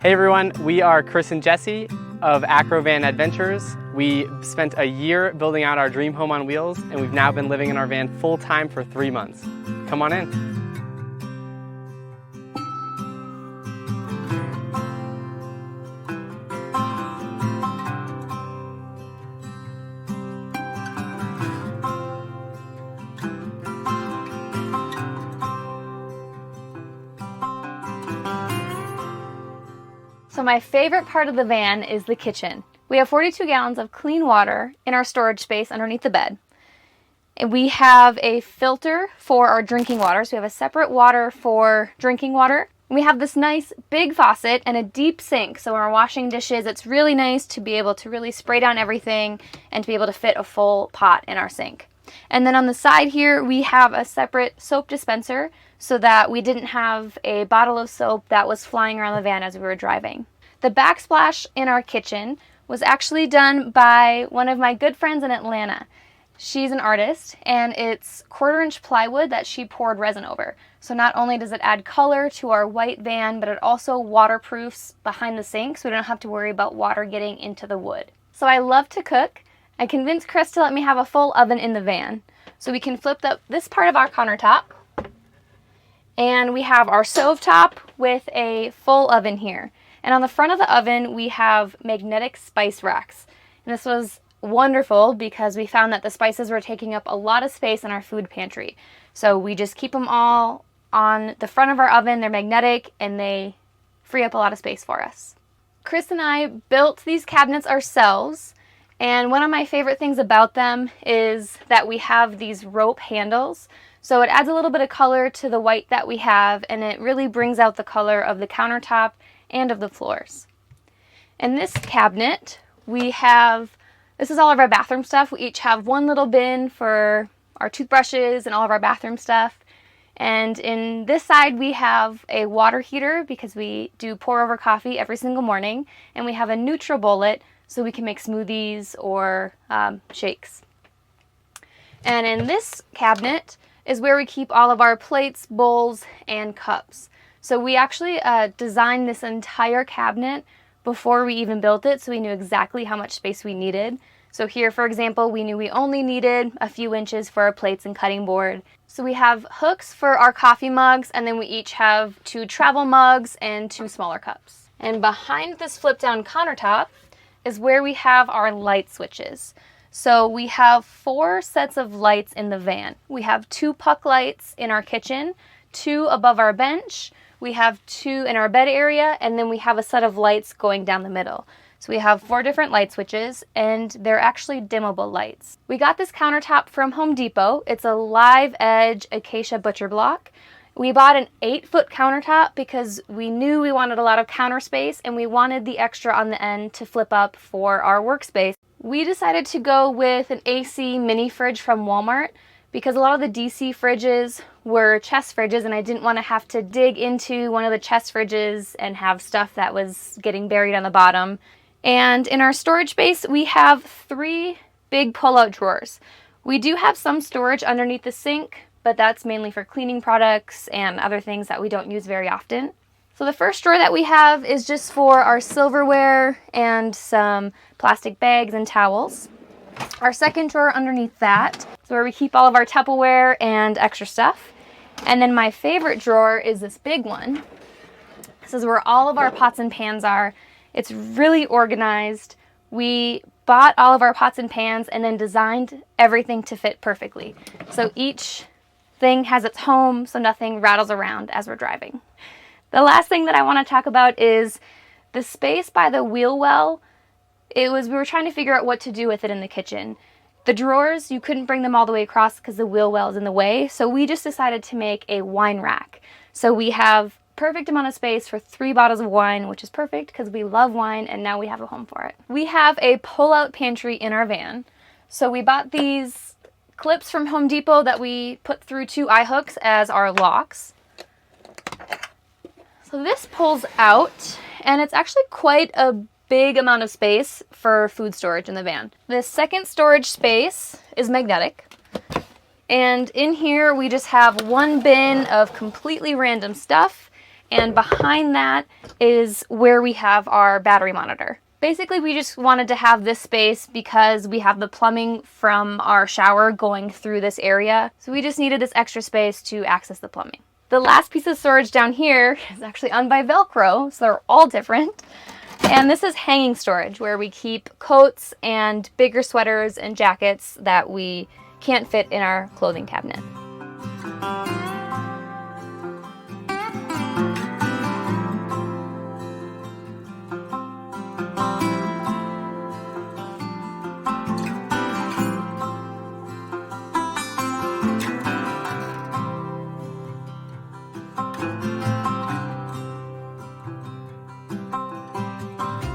Hey everyone, we are Chris and Jessie of Acrovan Adventures. We spent a year building out our dream home on wheels, and we've now been living in our van full time for 3 months. Come on in. So my favorite part of the van is the kitchen. We have 42 gallons of clean water in our storage space underneath the bed. And we have a filter for our drinking water, so we have a separate water for drinking water. We have this nice big faucet and a deep sink, so when we're washing dishes, it's really nice to be able to really spray down everything and to be able to fit a full pot in our sink. And then on the side here, we have a separate soap dispenser so that we didn't have a bottle of soap that was flying around the van as we were driving. The backsplash in our kitchen was actually done by one of my good friends in Atlanta. She's an artist, and it's 1/4-inch plywood that she poured resin over. So not only does it add color to our white van, but it also waterproofs behind the sink so we don't have to worry about water getting into the wood. So I love to cook. I convinced Chris to let me have a full oven in the van. So we can flip up this part of our countertop. And we have our stovetop with a full oven here. And on the front of the oven, we have magnetic spice racks. And this was wonderful because we found that the spices were taking up a lot of space in our food pantry. So we just keep them all on the front of our oven. They're magnetic and they free up a lot of space for us. Chris and I built these cabinets ourselves. And one of my favorite things about them is that we have these rope handles. So it adds a little bit of color to the white that we have, and it really brings out the color of the countertop and of the floors. In this cabinet, this is all of our bathroom stuff. We each have one little bin for our toothbrushes and all of our bathroom stuff. And in this side, we have a water heater because we do pour over coffee every single morning. And we have a NutriBullet so we can make smoothies or shakes. And in this cabinet is where we keep all of our plates, bowls, and cups. So we actually designed this entire cabinet before we even built it, so we knew exactly how much space we needed. So here, for example, we knew we only needed a few inches for our plates and cutting board. So we have hooks for our coffee mugs, and then we each have 2 travel mugs and 2 smaller cups. And behind this flip-down countertop is where we have our light switches. So we have 4 sets of lights in the van. We have 2 puck lights in our kitchen, 2 above our bench, we have 2 in our bed area, and then we have a set of lights going down the middle. So we have 4 different light switches, and they're actually dimmable lights. We got this countertop from Home Depot. It's a live edge acacia butcher block. We bought an 8-foot countertop because we knew we wanted a lot of counter space, and we wanted the extra on the end to flip up for our workspace. We decided to go with an AC mini fridge from Walmart because a lot of the DC fridges were chest fridges, and I didn't want to have to dig into one of the chest fridges and have stuff that was getting buried on the bottom. And in our storage space, we have 3 big pull-out drawers. We do have some storage underneath the sink, but that's mainly for cleaning products and other things that we don't use very often. So the first drawer that we have is just for our silverware and some plastic bags and towels. Our second drawer underneath that is where we keep all of our Tupperware and extra stuff. And then my favorite drawer is this big one. This is where all of our pots and pans are. It's really organized. We bought all of our pots and pans and then designed everything to fit perfectly. So each thing has its home so nothing rattles around as we're driving. The last thing that I want to talk about is the space by the wheel well. We were trying to figure out what to do with it in the kitchen. The drawers, you couldn't bring them all the way across because the wheel well is in the way, so we just decided to make a wine rack. So we have perfect amount of space for 3 bottles of wine, which is perfect because we love wine and now we have a home for it. We have a pull-out pantry in our van. So we bought these clips from Home Depot that we put through 2 eye hooks as our locks. So this pulls out, and it's actually quite a big amount of space for food storage in the van. The second storage space is magnetic. And in here we just have 1 bin of completely random stuff and behind that is where we have our battery monitor. Basically, we just wanted to have this space because we have the plumbing from our shower going through this area, so we just needed this extra space to access the plumbing. The last piece of storage down here is actually on by Velcro, so they're all different. And this is hanging storage, where we keep coats and bigger sweaters and jackets that we can't fit in our clothing cabinet.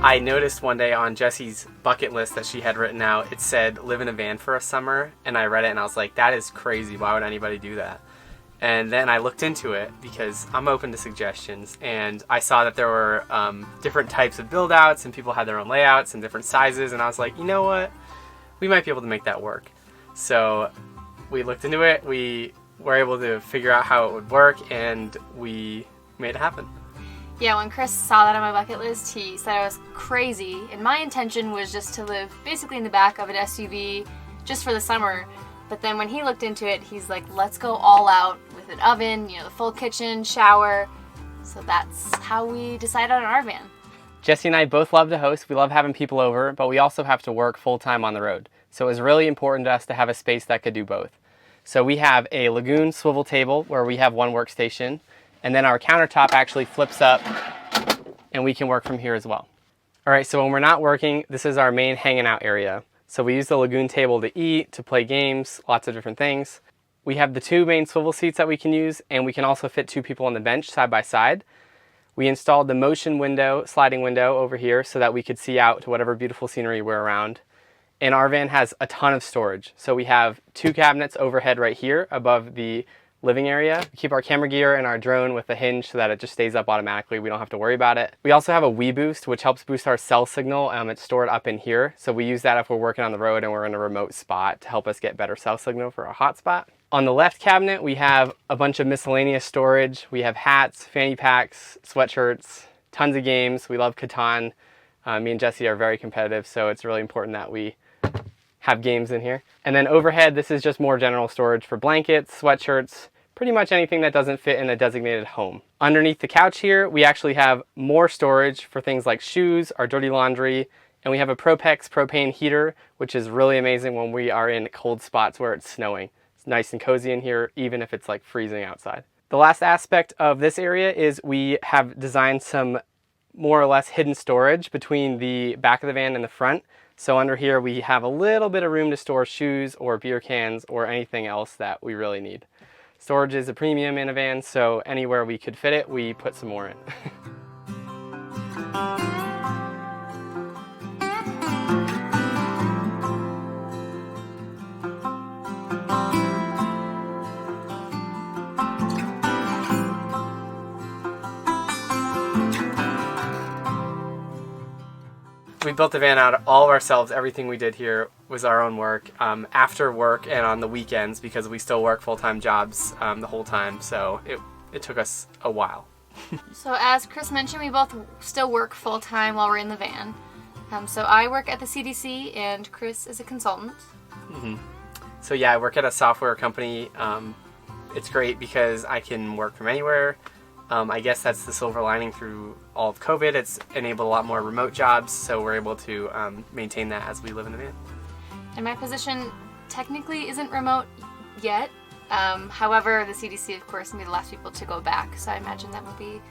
I noticed one day on Jessie's bucket list that she had written out, it said live in a van for a summer, and I read it and I was like, that is crazy, why would anybody do that? And then I looked into it because I'm open to suggestions, and I saw that there were different types of build outs and people had their own layouts and different sizes, and I was like, you know what, we might be able to make that work. So we looked into it, we were able to figure out how it would work, and we made it happen. Yeah, when Chris saw that on my bucket list, he said I was crazy, and my intention was just to live basically in the back of an SUV just for the summer. But then when he looked into it, he's like, let's go all out with an oven, you know, the full kitchen, shower. So that's how we decided on our van. Jessie and I both love to host. We love having people over, but we also have to work full-time on the road. So it was really important to us to have a space that could do both. So we have a Lagoon swivel table where we have one workstation, and then our countertop actually flips up and we can work from here as well. All right, so when we're not working, this is our main hanging out area. So we use the Lagoon table to eat, to play games, lots of different things. We have the two main swivel seats that we can use, and we can also fit two people on the bench side by side. We installed the motion window, sliding window over here so that we could see out to whatever beautiful scenery we're around. And our van has a ton of storage. So we have two cabinets overhead right here above the living area. We keep our camera gear and our drone with a hinge so that it just stays up automatically. We don't have to worry about it. We also have a Wii Boost, which helps boost our cell signal. It's stored up in here. So we use that if we're working on the road and we're in a remote spot to help us get better cell signal for our hotspot. On the left cabinet, we have a bunch of miscellaneous storage. We have hats, fanny packs, sweatshirts, tons of games. We love Catan. Me and Jessie are very competitive, so it's really important that we have games in here. And then overhead, this is just more general storage for blankets, sweatshirts, pretty much anything that doesn't fit in a designated home. Underneath the couch here, we actually have more storage for things like shoes, our dirty laundry, and we have a Propex propane heater, which is really amazing when we are in cold spots where it's snowing. It's nice and cozy in here, even if it's like freezing outside. The last aspect of this area is we have designed some more or less hidden storage between the back of the van and the front. So under here, we have a little bit of room to store shoes or beer cans or anything else that we really need. Storage is a premium in a van, so anywhere we could fit it, we put some more in. We built the van out all ourselves. Everything we did here was our own work. After work and on the weekends, because we still work full-time jobs the whole time, so it took us a while. So as Chris mentioned, we both still work full-time while we're in the van. So I work at the CDC and Chris is a consultant. Mm-hmm. So yeah, I work at a software company. It's great because I can work from anywhere. I guess that's the silver lining through all of COVID. It's enabled a lot more remote jobs, so we're able to maintain that as we live in the van. And my position technically isn't remote yet. However, the CDC, of course, will be the last people to go back, so I imagine that will be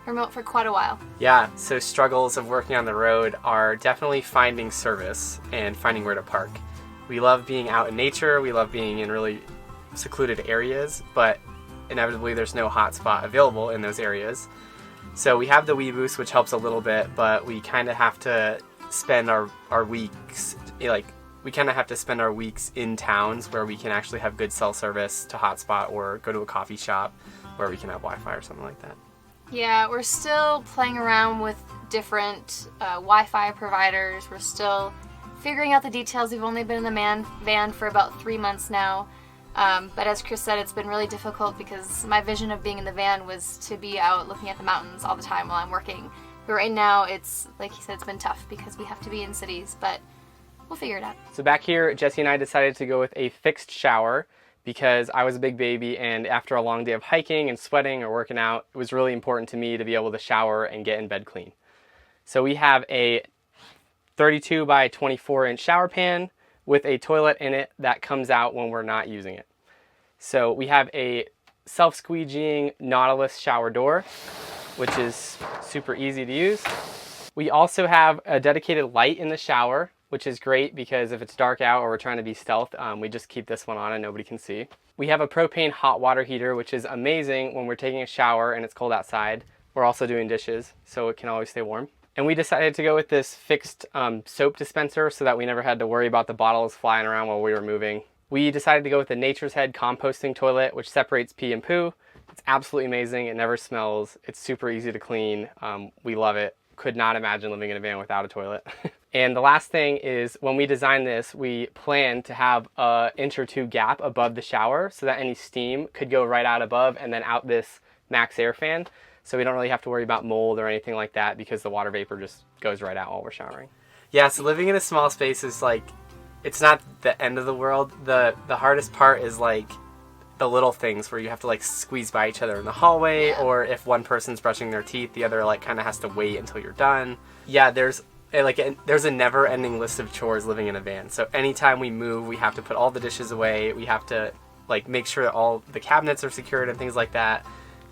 remote for quite a while. Yeah, so struggles of working on the road are definitely finding service and finding where to park. We love being out in nature, we love being in really secluded areas, but inevitably there's no hotspot available in those areas. So we have the Wii Boost, which helps a little bit, but we kind of have to spend our weeks, we kind of have to spend our weeks in towns where we can actually have good cell service to hotspot, or go to a coffee shop where we can have Wi-Fi or something like that. Yeah, we're still playing around with different Wi-Fi providers. We're still figuring out the details. We've only been in the van for about 3 months now. But as Chris said, it's been really difficult because my vision of being in the van was to be out looking at the mountains all the time while I'm working. But right now, it's, like he said, it's been tough because we have to be in cities, but we'll figure it out. So back here, Jessie and I decided to go with a fixed shower because I was a big baby, and after a long day of hiking and sweating or working out, it was really important to me to be able to shower and get in bed clean. So we have a 32 by 24 inch shower pan with a toilet in it that comes out when we're not using it. So we have a self-squeegeeing Nautilus shower door, which is super easy to use. We also have a dedicated light in the shower, which is great because if it's dark out or we're trying to be stealth, we just keep this one on and nobody can see. We have a propane hot water heater, which is amazing when we're taking a shower and it's cold outside. We're also doing dishes, so it can always stay warm. And we decided to go with this fixed soap dispenser so that we never had to worry about the bottles flying around while we were moving. We decided to go with the Nature's Head composting toilet, which separates pee and poo. It's absolutely amazing. It never smells. It's super easy to clean. We love it. Could not imagine living in a van without a toilet. And the last thing is, when we designed this, we planned to have an inch or two gap above the shower so that any steam could go right out above and then out this max air fan. So we don't really have to worry about mold or anything like that because the water vapor just goes right out while we're showering. Yeah, so living in a small space is like, it's not the end of the world. The hardest part is like the little things where you have to like squeeze by each other in the hallway, or if one person's brushing their teeth, the other like kind of has to wait until you're done. Yeah, there's a never-ending list of chores living in a van. So anytime we move, we have to put all the dishes away. We have to like make sure that all the cabinets are secured and things like that.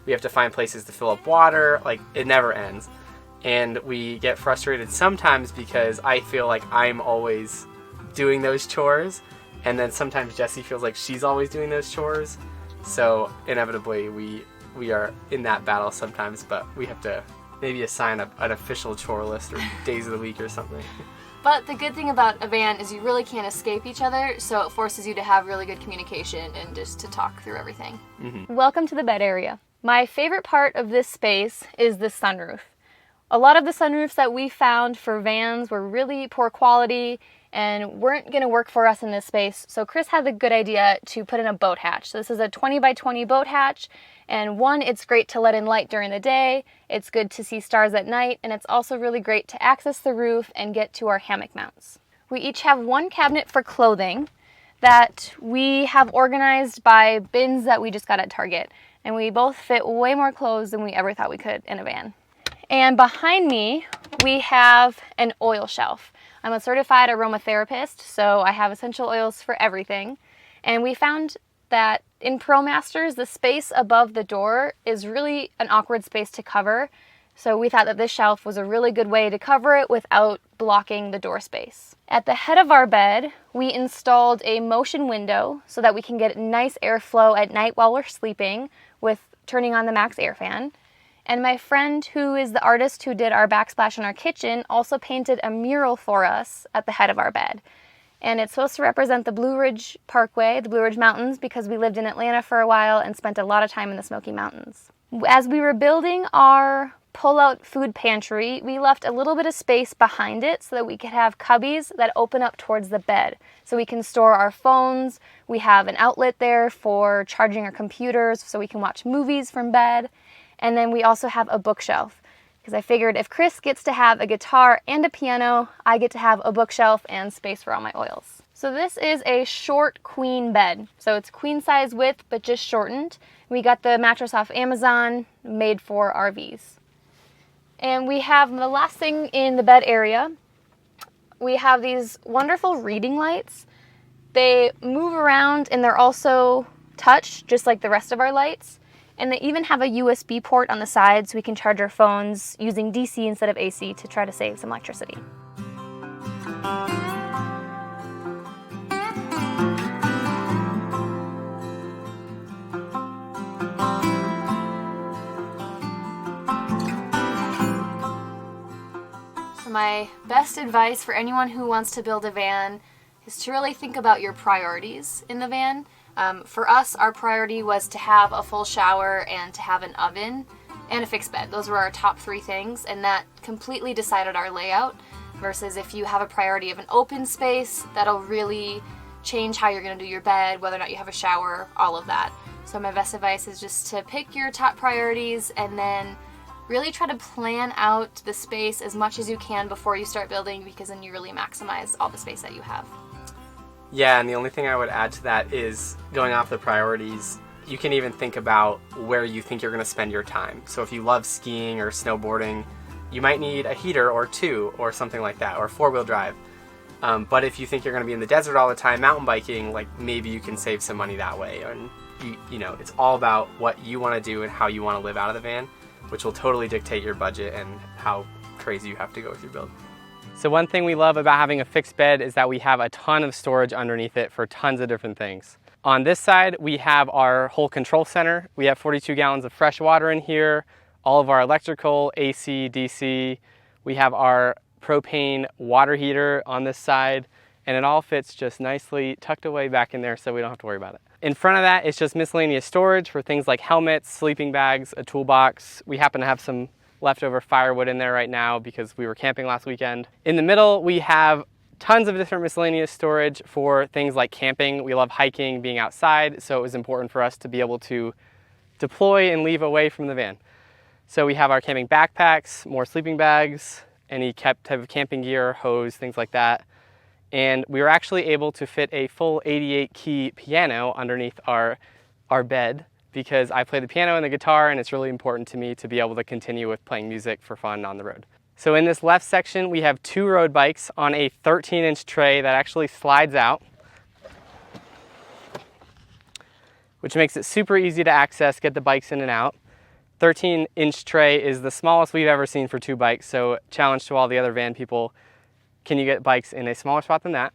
We have to find places to fill up water. Like, it never ends. And we get frustrated sometimes because I feel like I'm always doing those chores, and then sometimes Jessie feels like she's always doing those chores. So inevitably we are in that battle sometimes, but we have to maybe assign an official chore list or days of the week or something. But the good thing about a van is you really can't escape each other, so it forces you to have really good communication and just to talk through everything. Mm-hmm. Welcome to the bed area. My favorite part of this space is the sunroof. A lot of the sunroofs that we found for vans were really poor quality and weren't going to work for us in this space, so Chris had the good idea to put in a boat hatch. So this is a 20 by 20 boat hatch, and one, it's great to let in light during the day, it's good to see stars at night, and it's also really great to access the roof and get to our hammock mounts. We each have one cabinet for clothing that we have organized by bins that we just got at Target, and we both fit way more clothes than we ever thought we could in a van. And behind me, we have an oil shelf. I'm a certified aromatherapist, so I have essential oils for everything. And we found that in Promasters, the space above the door is really an awkward space to cover. So we thought that this shelf was a really good way to cover it without blocking the door space. At the head of our bed, we installed a motion window so that we can get nice airflow at night while we're sleeping with turning on the max air fan. And my friend, who is the artist who did our backsplash in our kitchen, also painted a mural for us at the head of our bed. And it's supposed to represent the Blue Ridge Parkway, the Blue Ridge Mountains, because we lived in Atlanta for a while and spent a lot of time in the Smoky Mountains. As we were building our pull-out food pantry, we left a little bit of space behind it so that we could have cubbies that open up towards the bed. So we can store our phones, we have an outlet there for charging our computers so we can watch movies from bed. And then we also have a bookshelf, because I figured if Chris gets to have a guitar and a piano, I get to have a bookshelf and space for all my oils. So this is a short queen bed. So it's queen size width, but just shortened. We got the mattress off Amazon, made for RVs. And we have the last thing in the bed area. We have these wonderful reading lights. They move around and they're also touch, just like the rest of our lights. And they even have a USB port on the side so we can charge our phones using DC instead of AC to try to save some electricity. So my best advice for anyone who wants to build a van is to really think about your priorities in the van. For us, our priority was to have a full shower and to have an oven and a fixed bed. Those were our top three things, and that completely decided our layout. Versus if you have a priority of an open space, that'll really change how you're going to do your bed, whether or not you have a shower, all of that. So my best advice is just to pick your top priorities and then really try to plan out the space as much as you can before you start building, because then you really maximize all the space that you have. Yeah, and the only thing I would add to that is, going off the priorities, you can even think about where you think you're going to spend your time. So if you love skiing or snowboarding, you might need a heater or two or something like that, or four-wheel drive. But if you think you're going to be in the desert all the time mountain biking, like, maybe you can save some money that way. And you know, it's all about what you want to do and how you want to live out of the van, which will totally dictate your budget and how crazy you have to go with your build. So one thing we love about having a fixed bed is that we have a ton of storage underneath it for tons of different things. On this side, we have our whole control center. We have 42 gallons of fresh water in here, all of our electrical, AC, DC. We have our propane water heater on this side, and it all fits just nicely tucked away back in there so we don't have to worry about it. In front of that, it's just miscellaneous storage for things like helmets, sleeping bags, a toolbox. We happen to have some leftover firewood in there right now because we were camping last weekend. In the middle, we have tons of different miscellaneous storage for things like camping. We love hiking, being outside, so it was important for us to be able to deploy and leave away from the van. So we have our camping backpacks, more sleeping bags, any type of camping gear, hose, things like that. And we were actually able to fit a full 88-key piano underneath our bed, because I play the piano and the guitar, and it's really important to me to be able to continue with playing music for fun on the road. So in this left section, we have 2 road bikes on a 13-inch tray that actually slides out, which makes it super easy to access, get the bikes in and out. 13-inch tray is the smallest we've ever seen for 2 bikes, so challenge to all the other van people, can you get bikes in a smaller spot than that?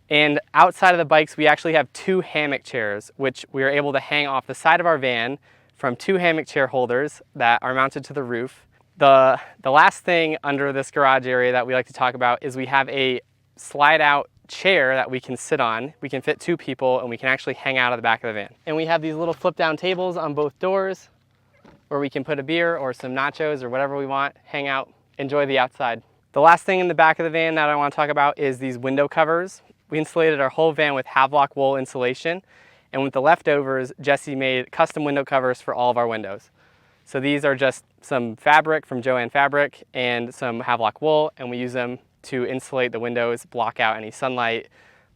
And outside of the bikes, we actually have 2 hammock chairs, which we are able to hang off the side of our van from 2 hammock chair holders that are mounted to the roof. The last thing under this garage area that we like to talk about is we have a slide out chair that we can sit on. We can fit 2 people, and we can actually hang out of the back of the van. And we have these little flip down tables on both doors where we can put a beer or some nachos or whatever we want, hang out, enjoy the outside. The last thing in the back of the van that I want to talk about is these window covers. We insulated our whole van with Havelock wool insulation, and with the leftovers, Jessie made custom window covers for all of our windows. So these are just some fabric from Joann Fabric and some Havelock wool, and we use them to insulate the windows, block out any sunlight,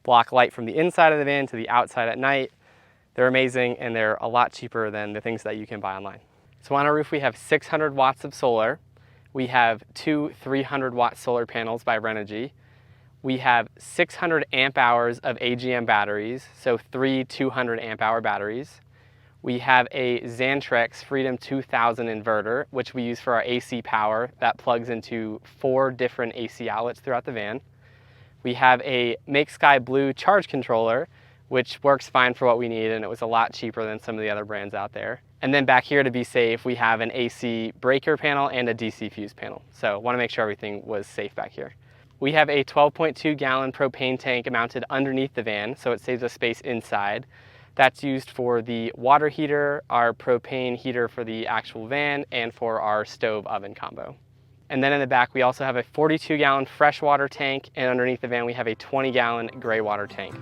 block light from the inside of the van to the outside at night. They're amazing, and they're a lot cheaper than the things that you can buy online. So on our roof, we have 600 watts of solar. We have 2 300-watt solar panels by Renogy. We have 600 amp hours of AGM batteries, so 3 200 amp hour batteries. We have a Xantrex Freedom 2000 inverter, which we use for our AC power that plugs into 4 different AC outlets throughout the van. We have a Make Sky Blue charge controller, which works fine for what we need, and it was a lot cheaper than some of the other brands out there. And then back here, to be safe, we have an AC breaker panel and a DC fuse panel. So want to make sure everything was safe back here. We have a 12.2 gallon propane tank mounted underneath the van, so it saves us space inside. That's used for the water heater, our propane heater for the actual van, and for our stove oven combo. And then in the back, we also have a 42 gallon freshwater tank, and underneath the van, we have a 20 gallon gray water tank.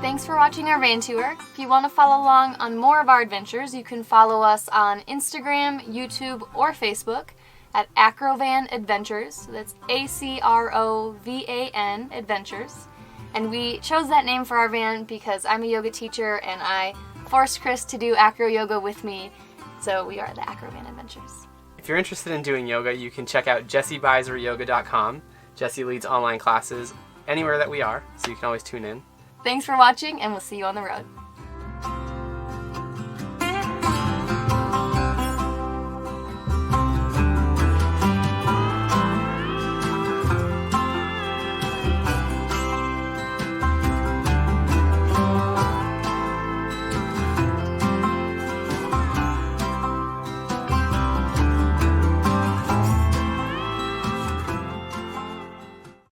Thanks for watching our van tour. If you want to follow along on more of our adventures, you can follow us on Instagram, YouTube, or Facebook at Acrovan Adventures. So that's ACROVAN Adventures. And we chose that name for our van because I'm a yoga teacher and I forced Chris to do acro yoga with me. So we are the Acrovan Adventures. If you're interested in doing yoga, you can check out jessiebiseryoga.com. Jessie leads online classes anywhere that we are, so you can always tune in. Thanks for watching, and we'll see you on the road.